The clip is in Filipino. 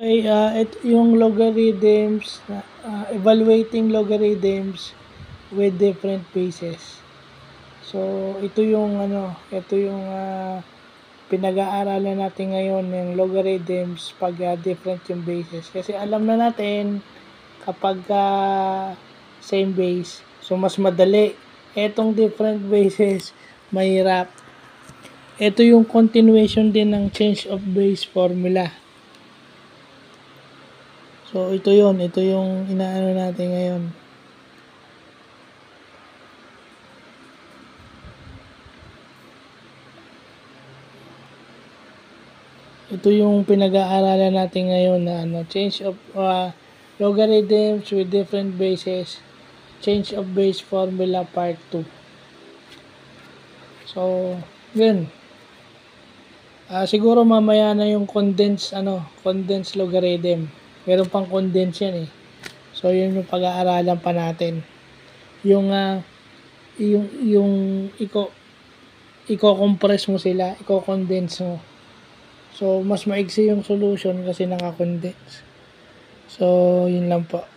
Ay, yung logarithms, evaluating logarithms with different bases. So, ito yung pinag-aaralan natin ngayon ng logarithms pag different yung bases. Kasi alam na natin kapag same base, so mas madali. Etong different bases, mahirap. Ito yung continuation din ng change of base formula. So, ito yung inaano natin ngayon. Ito yung pinag-aaralan natin ngayon na change of logarithms with different bases, change of base formula part 2. So, yun. Siguro mamaya na yung condensed logarithm. Meron pang condensed yan eh. So, yun yung pag-aaralan pa natin. Yung i-compress mo sila, i-condense mo. So, mas maigsi yung solution kasi naka-condense. So, yun lang po.